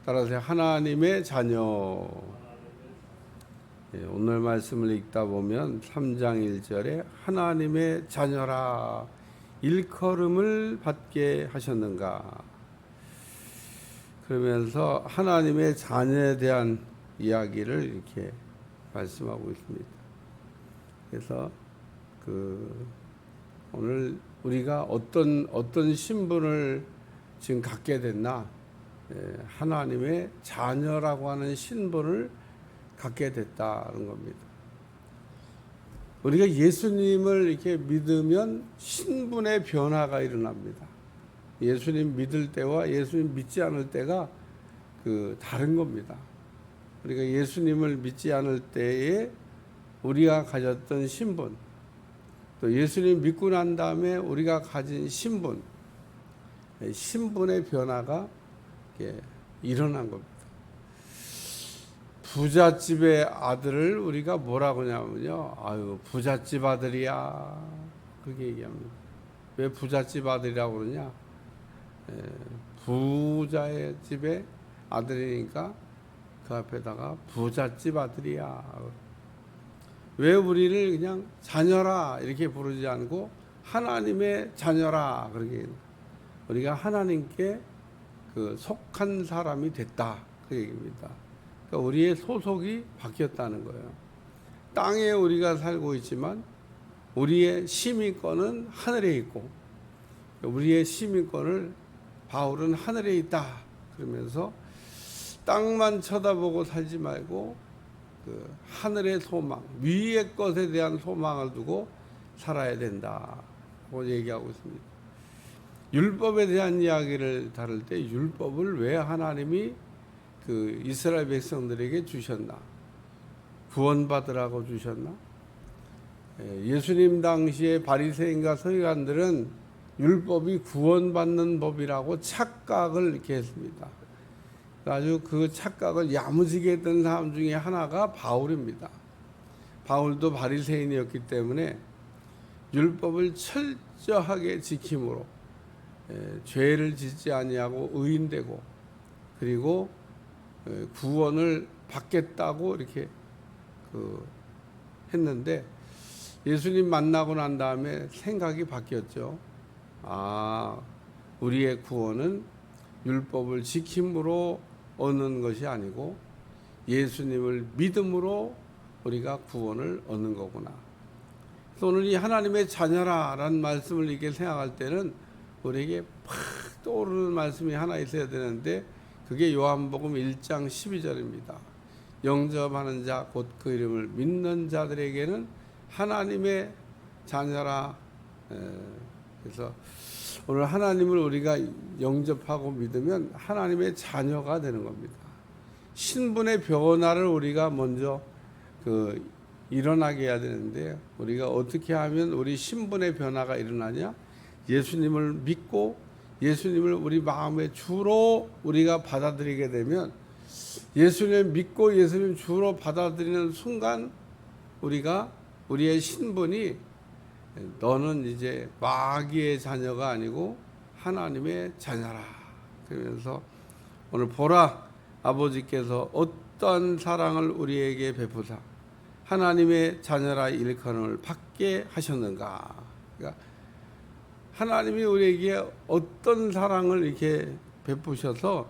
따라서 하나님의 자녀. 오늘 말씀을 읽다 보면 3장 1절에 하나님의 자녀라 일컬음을 받게 하셨는가. 그러면서 하나님의 자녀에 대한 이야기를 이렇게 말씀하고 있습니다. 그래서 오늘 우리가 어떤 신분을 지금 갖게 됐나? 하나님의 자녀라고 하는 신분을 갖게 됐다는 겁니다. 우리가 예수님을 이렇게 믿으면 신분의 변화가 일어납니다. 예수님 믿을 때와 예수님 믿지 않을 때가 다른 겁니다. 우리가 예수님을 믿지 않을 때에 우리가 가졌던 신분, 또 예수님 믿고 난 다음에 우리가 가진 신분, 신분의 변화가 일어난 겁니다. 부잣집의 아들을 우리가 뭐라고 하냐면요, 아유 부잣집 아들이야 그렇게 얘기합니다. 왜 부잣집 아들이라고 그러냐? 부자의 집의 아들이니까 그 앞에다가 부잣집 아들이야. 왜 우리를 그냥 자녀라 이렇게 부르지 않고 하나님의 자녀라 그렇게, 우리가 하나님께 속한 사람이 됐다 그 얘기입니다. 그러니까 우리의 소속이 바뀌었다는 거예요. 땅에 우리가 살고 있지만 우리의 시민권은 하늘에 있고, 우리의 시민권을 바울은 하늘에 있다 그러면서 땅만 쳐다보고 살지 말고 하늘의 소망, 위의 것에 대한 소망을 두고 살아야 된다고 얘기하고 있습니다. 율법에 대한 이야기를 다룰 때 율법을 왜 하나님이 이스라엘 백성들에게 주셨나? 구원받으라고 주셨나? 예수님 당시에 바리새인과 서기관들은 율법이 구원받는 법이라고 착각을 이렇게 했습니다. 아주 그 착각을 야무지게 했던 사람 중에 하나가 바울입니다. 바울도 바리새인이었기 때문에 율법을 철저하게 지킴으로 죄를 짓지 아니하고 의인되고, 그리고 구원을 받겠다고 이렇게 했는데, 예수님 만나고 난 다음에 생각이 바뀌었죠. 우리의 구원은 율법을 지킴으로 얻는 것이 아니고 예수님을 믿음으로 우리가 구원을 얻는 거구나. 그래서 오늘 이 하나님의 자녀라라는 말씀을 이렇게 생각할 때는 우리에게 팍 떠오르는 말씀이 하나 있어야 되는데, 그게 요한복음 1장 12절입니다. 영접하는 자 곧 그 이름을 믿는 자들에게는 하나님의 자녀라. 그래서 오늘 하나님을 우리가 영접하고 믿으면 하나님의 자녀가 되는 겁니다. 신분의 변화를 우리가 먼저 일어나게 해야 되는데, 우리가 어떻게 하면 우리 신분의 변화가 일어나냐? 예수님을 믿고 예수님을 우리 마음의 주로 우리가 받아들이게 되면, 예수님을 믿고 예수님 주로 받아들이는 순간 우리가 우리의 신분이, 너는 이제 마귀의 자녀가 아니고 하나님의 자녀라. 그러면서 오늘 보라, 아버지께서 어떤 사랑을 우리에게 베푸사 하나님의 자녀라 일컬음을 받게 하셨는가. 그러니까 하나님이 우리에게 어떤 사랑을 이렇게 베푸셔서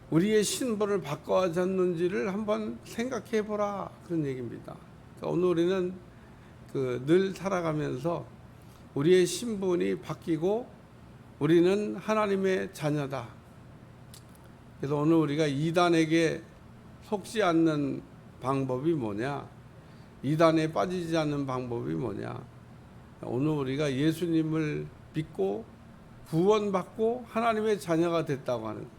우리의 신분을 바꿔줬는지를 한번 생각해 보라, 그런 얘기입니다. 그러니까 오늘 우리는 늘 살아가면서 우리의 신분이 바뀌고 우리는 하나님의 자녀다. 그래서 오늘 우리가 이단에게 속지 않는 방법이 뭐냐? 이단에 빠지지 않는 방법이 뭐냐? 오늘 우리가 예수님을 믿고 구원받고 하나님의 자녀가 됐다고 하는 거예요.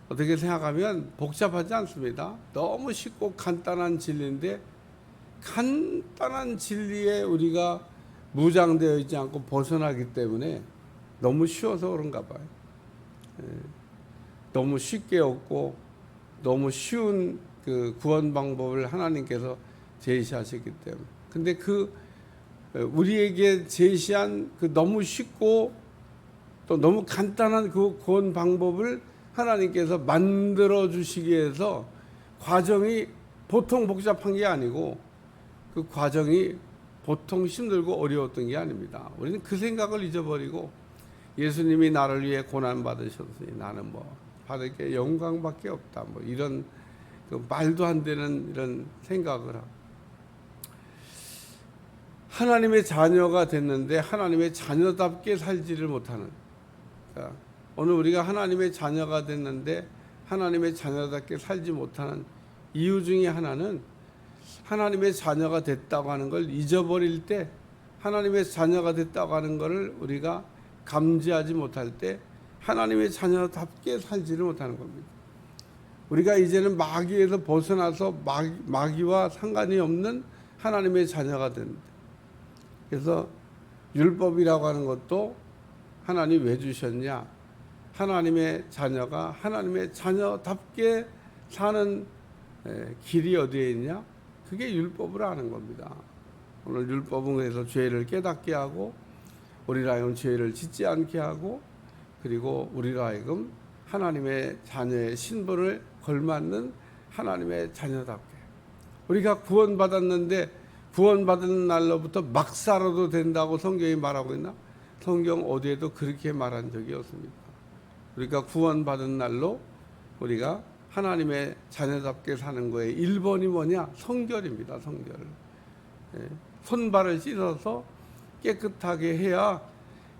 어떻게 생각하면 복잡하지 않습니다. 너무 쉽고 간단한 진리인데, 간단한 진리에 우리가 무장되어 있지 않고 벗어나기 때문에 너무 쉬워서 그런가 봐요. 너무 쉽게 얻고 너무 쉬운 구원 방법을 하나님께서 제시하셨기 때문에. 근데 우리에게 제시한 너무 쉽고 또 너무 간단한 그 구원 방법을 하나님께서 만들어 주시기 위해서 과정이 보통 복잡한 게 아니고 그 과정이 보통 힘들고 어려웠던 게 아닙니다. 우리는 그 생각을 잊어버리고 예수님이 나를 위해 고난 받으셨으니 나는 뭐 받을 게 영광밖에 없다, 뭐 이런 그 말도 안 되는 이런 생각을 하고, 하나님의 자녀가 됐는데 하나님의 자녀답게 살지를 못하는, 그러니까 오늘 우리가 하나님의 자녀가 됐는데 하나님의 자녀답게 살지 못하는 이유 중에 하나는 하나님의 자녀가 됐다고 하는 걸 잊어버릴 때, 하나님의 자녀가 됐다고 하는 것을 우리가 감지하지 못할 때 하나님의 자녀답게 살지를 못하는 겁니다. 우리가 이제는 마귀에서 벗어나서 마귀와 상관이 없는 하나님의 자녀가 된다. 그래서 율법이라고 하는 것도 하나님 왜 주셨냐? 하나님의 자녀가 하나님의 자녀답게 사는 길이 어디에 있냐? 그게 율법을 아는 겁니다. 오늘 율법은 그래서 죄를 깨닫게 하고 우리로 하여금 죄를 짓지 않게 하고, 그리고 우리로 하여금 하나님의 자녀의 신분을 걸맞는 하나님의 자녀답게, 우리가 구원받았는데 구원받은 날로부터 막 살아도 된다고 성경이 말하고 있나? 성경 어디에도 그렇게 말한 적이 없습니다. 우리가 구원받은 날로 우리가 하나님의 자녀답게 사는 거에 1번이 뭐냐? 성결입니다. 성결. 손발을 씻어서 깨끗하게 해야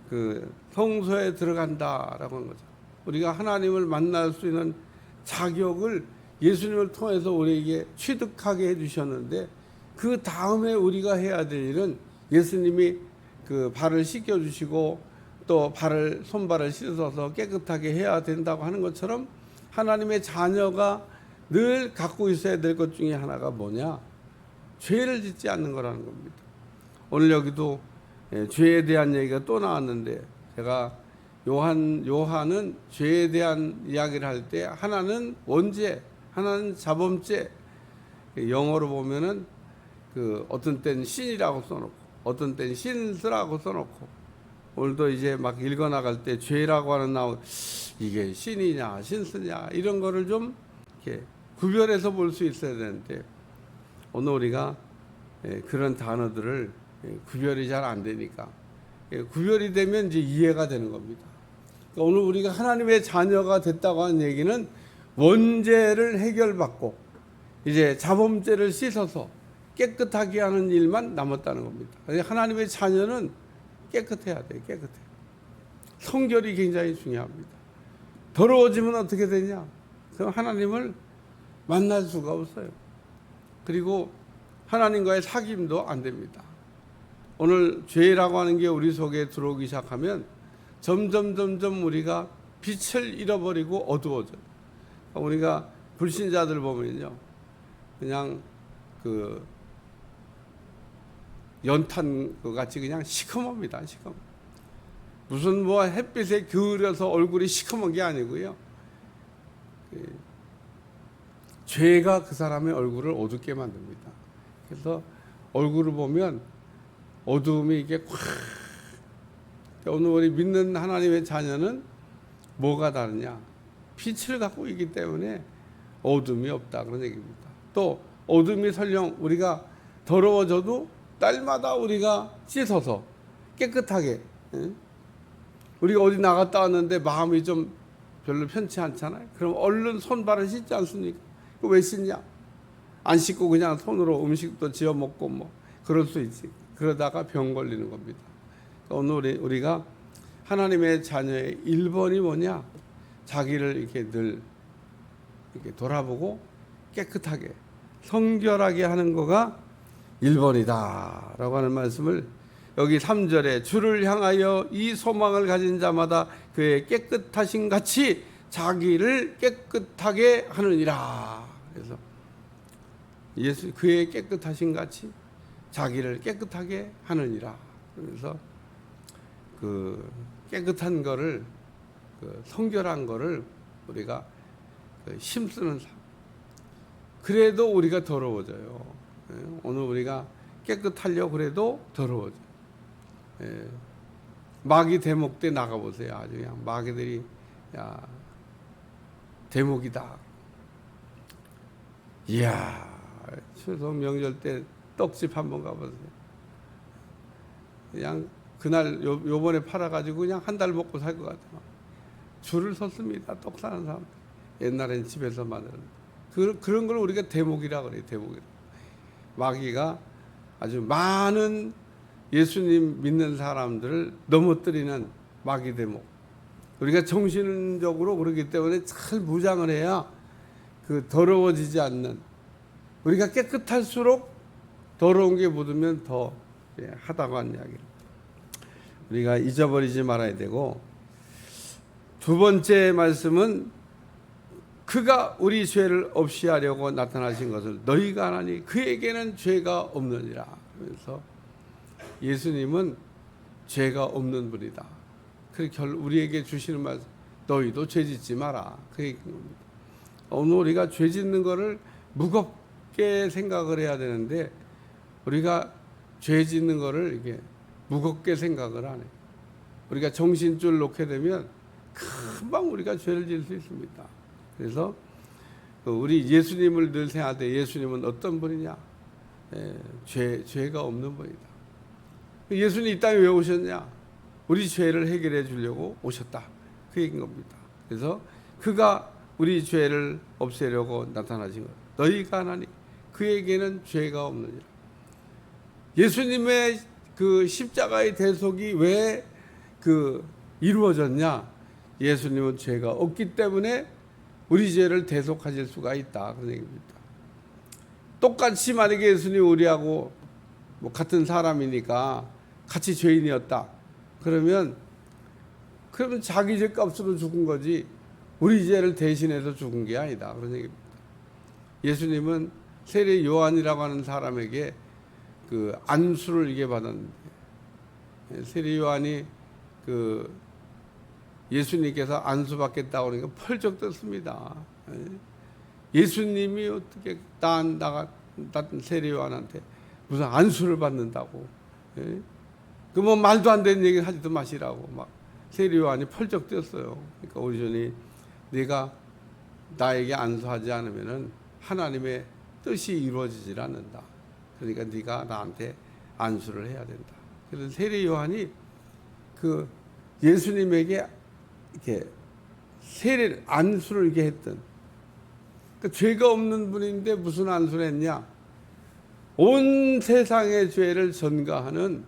그 성소에 들어간다라고 하는 거죠. 우리가 하나님을 만날 수 있는 자격을 예수님을 통해서 우리에게 취득하게 해주셨는데, 그 다음에 우리가 해야 될 일은 예수님이 그 발을 씻겨주시고 또 손발을 씻어서 깨끗하게 해야 된다고 하는 것처럼, 하나님의 자녀가 늘 갖고 있어야 될 것 중에 하나가 뭐냐? 죄를 짓지 않는 거라는 겁니다. 오늘 여기도 죄에 대한 얘기가 또 나왔는데, 제가 요한은 죄에 대한 이야기를 할 때 하나는 원죄, 하나는 자범죄, 영어로 보면은 그 어떤 때는 신이라고 써놓고 어떤 때는 신스라고 써놓고, 오늘도 이제 막 읽어나갈 때 죄라고 하는 이게 신이냐 신스냐 이런 거를 좀 이렇게 구별해서 볼 수 있어야 되는데, 오늘 우리가 그런 단어들을 구별이 잘 안 되니까, 구별이 되면 이제 이해가 되는 겁니다. 그러니까 오늘 우리가 하나님의 자녀가 됐다고 하는 얘기는 원죄를 해결받고 이제 자범죄를 씻어서 깨끗하게 하는 일만 남았다는 겁니다. 하나님의 자녀는 깨끗해야 돼요. 깨끗해. 성결이 굉장히 중요합니다. 더러워지면 어떻게 되냐? 그럼 하나님을 만날 수가 없어요. 그리고 하나님과의 사귐도 안 됩니다. 오늘 죄라고 하는 게 우리 속에 들어오기 시작하면 점점 우리가 빛을 잃어버리고 어두워져요. 우리가 불신자들 보면요, 그냥 그 연탄 같이 그냥 시커멉니다. 시커머. 무슨 뭐 햇빛에 그을려서 얼굴이 시커먼 게 아니고요, 죄가 그 사람의 얼굴을 어둡게 만듭니다. 그래서 얼굴을 보면 어두움이 이게 콱. 오늘 우리 믿는 하나님의 자녀는 뭐가 다르냐? 빛을 갖고 있기 때문에 어둠이 없다, 그런 얘기입니다. 또 어둠이 설령 우리가 더러워져도 날마다 우리가 씻어서 깨끗하게, 우리가 어디 나갔다 왔는데 마음이 좀 별로 편치 않잖아요. 그럼 얼른 손발을 씻지 않습니까? 왜 씻냐? 안 씻고 그냥 손으로 음식도 지어 먹고 뭐 그럴 수 있지. 그러다가 병 걸리는 겁니다. 오늘 우리가 하나님의 자녀의 1번이 뭐냐? 자기를 이렇게 늘 이렇게 돌아보고 깨끗하게 성결하게 하는 거가 1번이다 라고 하는 말씀을, 여기 3절에 주를 향하여 이 소망을 가진 자마다 그의 깨끗하신 같이 자기를 깨끗하게 하느니라. 그래서 예수 그의 깨끗하신 같이 자기를 깨끗하게 하느니라. 그래서 그 깨끗한 거를, 그 성결한 거를 우리가 힘쓰는 삶. 그래도 우리가 더러워져요. 오늘 우리가 깨끗하려고 그래도 더러워져요. 마귀 대목 때 나가보세요. 아주 그냥 마귀들이, 야, 대목이다. 이야, 추석 명절 때 떡집 한번 가보세요. 그냥 그날 요번에 팔아가지고 그냥 한 달 먹고 살 것 같아요. 줄을 섰습니다. 떡 사는 사람. 옛날엔 집에서 만드는. 그런 걸 우리가 대목이라 그래요. 대목이라. 마귀가 아주 많은 예수님 믿는 사람들을 넘어뜨리는 마귀 대목. 우리가 정신적으로 그렇기 때문에 잘 무장을 해야 그 더러워지지 않는, 우리가 깨끗할수록 더러운 게 묻으면 더 하다고 하는 이야기를 우리가 잊어버리지 말아야 되고, 두 번째 말씀은 그가 우리 죄를 없이 하려고 나타나신 것을 너희가 아나니 그에게는 죄가 없느니라. 그래서 예수님은 죄가 없는 분이다. 그렇게 우리에게 주시는 말씀, 너희도 죄 짓지 마라. 그 얘기입니다. 오늘 우리가 죄 짓는 거를 무겁게 생각을 해야 되는데, 우리가 죄 짓는 거를 이게 무겁게 생각을 안 해. 우리가 정신줄 놓게 되면 금방 우리가 죄를 지을 수 있습니다. 그래서 우리 예수님을 늘 생각할 때 예수님은 어떤 분이냐? 죄가 없는 분이다. 예수님 이 땅에 왜 오셨냐? 우리 죄를 해결해 주려고 오셨다. 그 얘기인 겁니다. 그래서 그가 우리 죄를 없애려고 나타나신 것. 너희가 하나니 그에게는 죄가 없느니라. 예수님의 그 십자가의 대속이 왜 이루어졌냐? 예수님은 죄가 없기 때문에 우리 죄를 대속하실 수가 있다. 그런 얘기입니다. 똑같이 만약에 예수님이 우리하고 같은 사람이니까 같이 죄인이었다. 그러면 자기 죄 값으로 죽은 거지 우리 죄를 대신해서 죽은 게 아니다. 그런 얘기입니다. 예수님은 세례 요한이라고 하는 사람에게 그 안수를 이게 받았는데, 세례 요한이 예수님께서 안수 받겠다고 그러니까 펄쩍 떴습니다. 예수님이 어떻게 나 같은 세례 요한한테 무슨 안수를 받는다고? 그 뭐 말도 안 되는 얘기를 하지도 마시라고 막 세례 요한이 펄쩍 뛰었어요. 그러니까 오르더니 네가 나에게 안수하지 않으면은 하나님의 뜻이 이루어지질 않는다. 그러니까 네가 나한테 안수를 해야 된다. 그래서 세례 요한이 예수님에게 이렇게 안수를 이렇게 했던, 죄가 없는 분인데 무슨 안수를 했냐? 온 세상의 죄를 전가하는,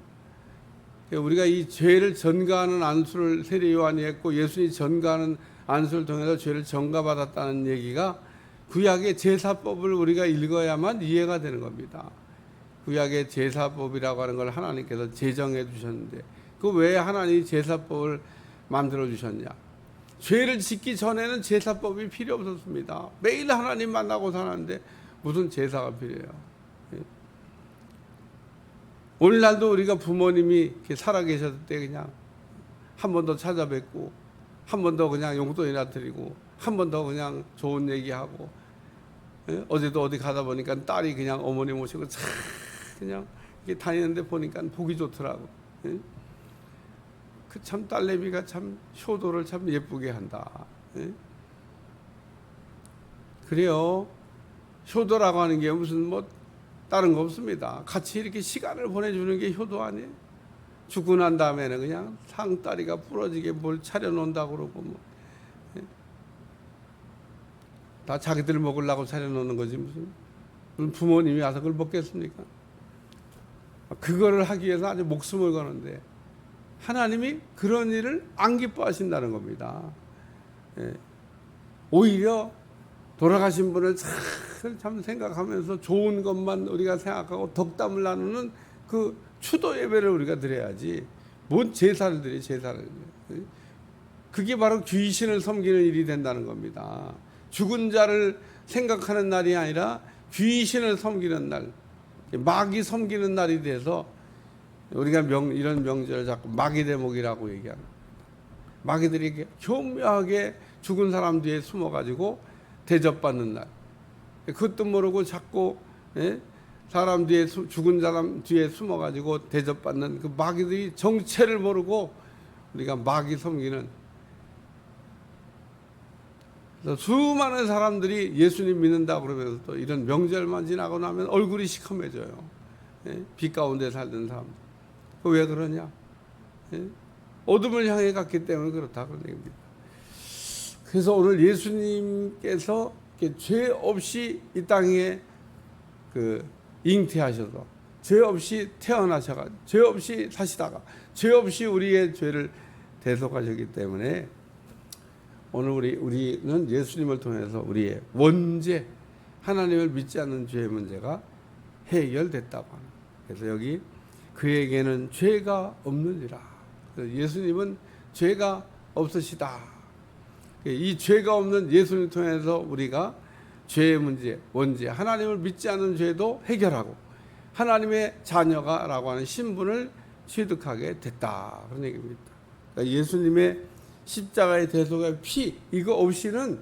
우리가 이 죄를 전가하는 안수를 세례 요한이 했고, 예수님이 전가하는 안수를 통해서 죄를 전가받았다는 얘기가 구약의 제사법을 우리가 읽어야만 이해가 되는 겁니다. 구약의 제사법이라고 하는 걸 하나님께서 제정해 주셨는데, 그 왜 하나님이 제사법을 만들어 주셨냐? 죄를 짓기 전에는 제사법이 필요 없었습니다. 매일 하나님 만나고 사는데 무슨 제사가 필요해요? 오늘날도 우리가 부모님이 이렇게 살아계셨을 때 그냥 한 번 더 찾아뵙고, 한 번 더 그냥 용돈이나 드리고, 한 번 더 그냥 좋은 얘기하고, 어제도 어디 가다 보니까 딸이 그냥 어머니 모시고 참 그냥 이렇게 다니는데 보니까 보기 좋더라고. 그 참 딸내미가 참 효도를 참 예쁘게 한다. 그래요. 효도라고 하는 게 무슨 뭐 다른 거 없습니다. 같이 이렇게 시간을 보내주는 게 효도 아니에요? 죽고 난 다음에는 그냥 상다리가 부러지게 뭘 차려놓는다고 그러고 뭐. 다 자기들 먹으려고 차려놓는 거지 무슨 부모님이 와서 그걸 먹겠습니까? 그거를 하기 위해서 아주 목숨을 거는데 하나님이 그런 일을 안 기뻐하신다는 겁니다. 오히려 돌아가신 분을 참 생각하면서 좋은 것만 우리가 생각하고 덕담을 나누는 그 추도 예배를 우리가 드려야지, 뭔 제사를 드려, 제사를. 그게 바로 귀신을 섬기는 일이 된다는 겁니다. 죽은 자를 생각하는 날이 아니라 귀신을 섬기는 날, 마귀 섬기는 날이 돼서 우리가 이런 명절을 자꾸 마귀 대목이라고 얘기하는, 마귀들이 교묘하게 죽은 사람 뒤에 숨어가지고 대접받는 날, 그것도 모르고 자꾸 사람 뒤에 죽은 사람 뒤에 숨어가지고 대접받는 그 마귀들이 정체를 모르고 우리가 마귀 섬기는, 그래서 수많은 사람들이 예수님 믿는다 그러면서 또 이런 명절만 지나고 나면 얼굴이 시커매져요. 예? 빛 가운데 살던 사람들. 왜 그러냐? 예? 어둠을 향해 갔기 때문에 그렇다 그런 얘기입니다. 그래서 오늘 예수님께서 죄 없이 이 땅에 잉태하셔서 죄 없이 태어나셔가 죄 없이 사시다가 죄 없이 우리의 죄를 대속하셨기 때문에 오늘 우리는 예수님을 통해서 우리의 원죄, 하나님을 믿지 않는 죄의 문제가 해결됐다고 하는. 그래서 여기 그에게는 죄가 없느니라. 예수님은 죄가 없으시다. 이 죄가 없는 예수님을 통해서 우리가 죄의 문제, 원죄, 하나님을 믿지 않는 죄도 해결하고 하나님의 자녀가라고 하는 신분을 취득하게 됐다. 그런 얘기입니다. 그러니까 예수님의 십자가의 대속의 피, 이거 없이는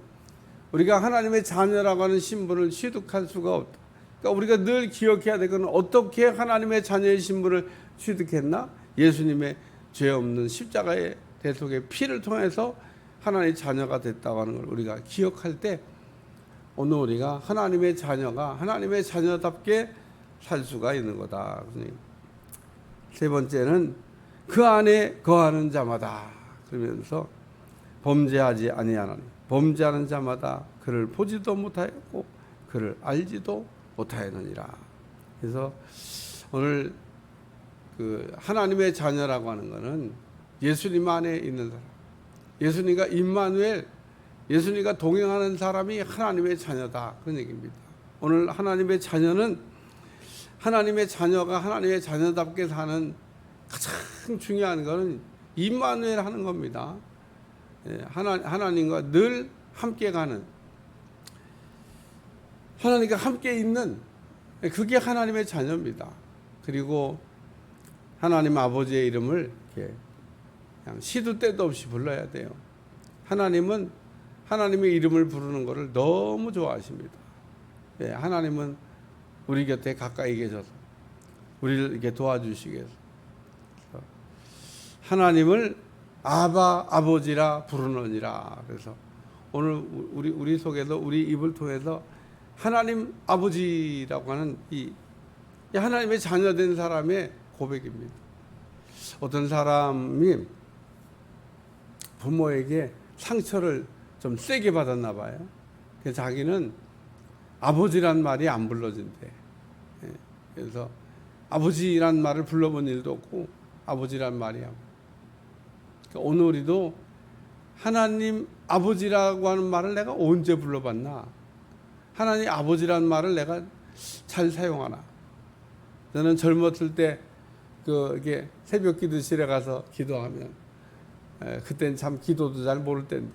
우리가 하나님의 자녀라고 하는 신분을 취득할 수가 없다. 그러니까 우리가 늘 기억해야 될 것은 어떻게 하나님의 자녀의 신분을 취득했나? 예수님의 죄 없는 십자가의 대속의 피를 통해서 하나님의 자녀가 됐다고 하는 걸 우리가 기억할 때 오늘 우리가 하나님의 자녀가 하나님의 자녀답게 살 수가 있는 거다. 세 번째는 그 안에 거하는 자마다, 그러면서 범죄하지 아니하나니 범죄하는 자마다 그를 보지도 못하였고 그를 알지도 못하였느니라. 그래서 오늘 하나님의 자녀라고 하는 것은 예수님 안에 있는 사람, 예수님과 임마누엘, 예수님과 동행하는 사람이 하나님의 자녀다, 그런 얘기입니다. 오늘 하나님의 자녀는 하나님의 자녀가 하나님의 자녀답게 사는 가장 중요한 것은 임마누엘 하는 겁니다. 하나님과 늘 함께 가는, 하나님과 함께 있는, 그게 하나님의 자녀입니다. 그리고 하나님 아버지의 이름을 이렇게 그냥 시도 때도 없이 불러야 돼요. 하나님은 하나님의 이름을 부르는 것을 너무 좋아하십니다. 하나님은 우리 곁에 가까이 계셔서 우리를 이렇게 도와주시기 위해서 하나님을 아바 아버지라 부르느니라. 그래서 오늘 우리 속에서 우리 입을 통해서 하나님 아버지라고 하는 이 하나님의 자녀된 사람의 고백입니다. 어떤 사람이 부모에게 상처를 좀 세게 받았나 봐요. 그래서 자기는 아버지란 말이 안 불러진대. 그래서 아버지란 말을 불러본 일도 없고 아버지란 말이야. 그러니까 오늘 우리도 하나님 아버지라고 하는 말을 내가 언제 불러봤나? 하나님 아버지란 말을 내가 잘 사용하나? 저는 젊었을 때 이게 새벽 기도실에 가서 기도하면 그때는 참 기도도 잘 모를 때인데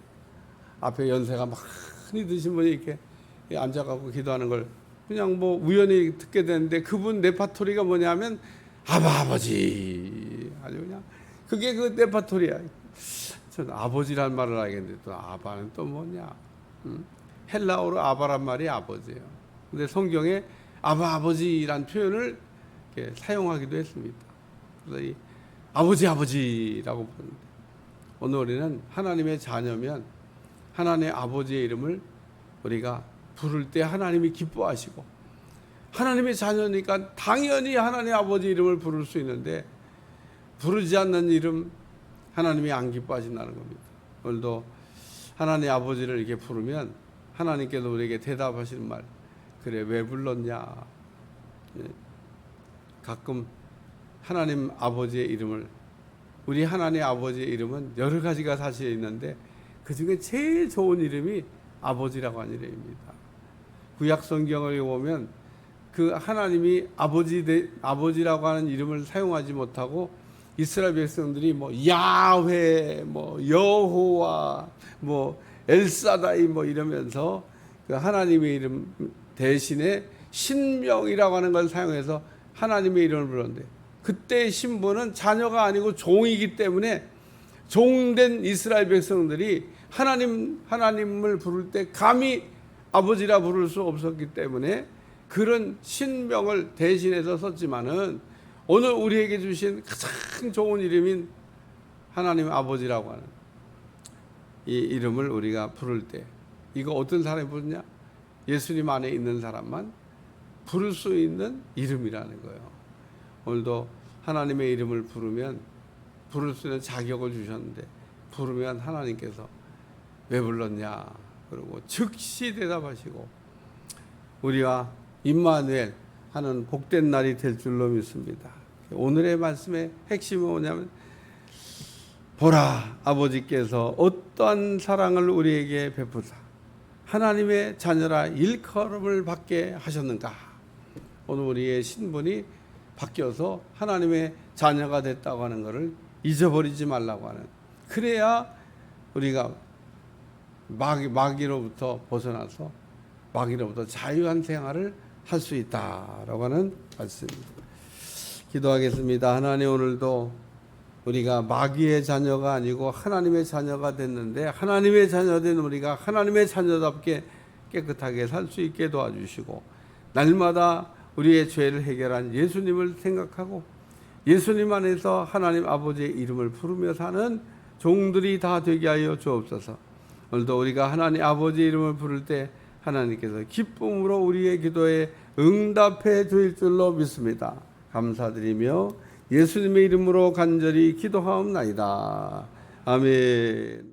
앞에 연세가 많이 드신 분이 이렇게 앉아가고 기도하는 걸 그냥 뭐 우연히 듣게 되는데 그분 레파토리가 뭐냐면 아버지 아주 그냥 그게 그 레파토리야. 전 아버지란 말을 알겠는데 또 아바는 또 뭐냐? 헬라어로 아바란 말이 아버지예요. 근데 성경에 아버지란 표현을 이렇게 사용하기도 했습니다. 그래서 이 아버지라고 부르는데 오늘 우리는 하나님의 자녀면 하나님의 아버지의 이름을 우리가 부를 때 하나님이 기뻐하시고 하나님의 자녀니까 당연히 하나님의 아버지 이름을 부를 수 있는데 부르지 않는 이름 하나님이 안 기뻐하신다는 겁니다. 오늘도 하나님의 아버지를 이렇게 부르면 하나님께서 우리에게 대답하시는 말, 그래 왜 불렀냐? 가끔 하나님 아버지의 이름을, 우리 하나님 아버지의 이름은 여러 가지가 사실 있는데 그 중에 제일 좋은 이름이 아버지라고 하는 이름입니다. 구약 성경을 보면 그 하나님이 아버지라고 하는 이름을 사용하지 못하고 이스라엘 백성들이 뭐 야훼, 뭐 여호와, 뭐 엘사다이 뭐 이러면서 그 하나님의 이름 대신에 신명이라고 하는 걸 사용해서 하나님의 이름을 불렀는데 그때의 신분은 자녀가 아니고 종이기 때문에 종된 이스라엘 백성들이 하나님을 부를 때 감히 아버지라 부를 수 없었기 때문에 그런 신명을 대신해서 썼지만은 오늘 우리에게 주신 가장 좋은 이름인 하나님 아버지라고 하는 이 이름을 우리가 부를 때 이거 어떤 사람이 부르냐? 예수님 안에 있는 사람만 부를 수 있는 이름이라는 거예요. 오늘도 하나님의 이름을 부르면 부를 수 있는 자격을 주셨는데 부르면 하나님께서 왜 불렀냐? 그러고 즉시 대답하시고 우리가 임마누엘 하는 복된 날이 될 줄로 믿습니다. 오늘의 말씀의 핵심은 뭐냐면 보라, 아버지께서 어떠한 사랑을 우리에게 베푸사 하나님의 자녀라 일컬음을 받게 하셨는가. 오늘 우리의 신분이 바뀌어서 하나님의 자녀가 됐다고 하는 것을 잊어버리지 말라고 하는, 그래야 우리가 마귀로부터 벗어나서 마귀로부터 자유한 생활을 할 수 있다라고 하는 말씀입니다. 기도하겠습니다. 하나님, 오늘도 우리가 마귀의 자녀가 아니고 하나님의 자녀가 됐는데 하나님의 자녀된 우리가 하나님의 자녀답게 깨끗하게 살 수 있게 도와주시고 날마다 우리의 죄를 해결한 예수님을 생각하고 예수님 안에서 하나님 아버지의 이름을 부르며 사는 종들이 다 되게 하여 주옵소서. 오늘도 우리가 하나님 아버지 이름을 부를 때 하나님께서 기쁨으로 우리의 기도에 응답해 주실 줄로 믿습니다. 감사드리며 예수님의 이름으로 간절히 기도하옵나이다. 아멘.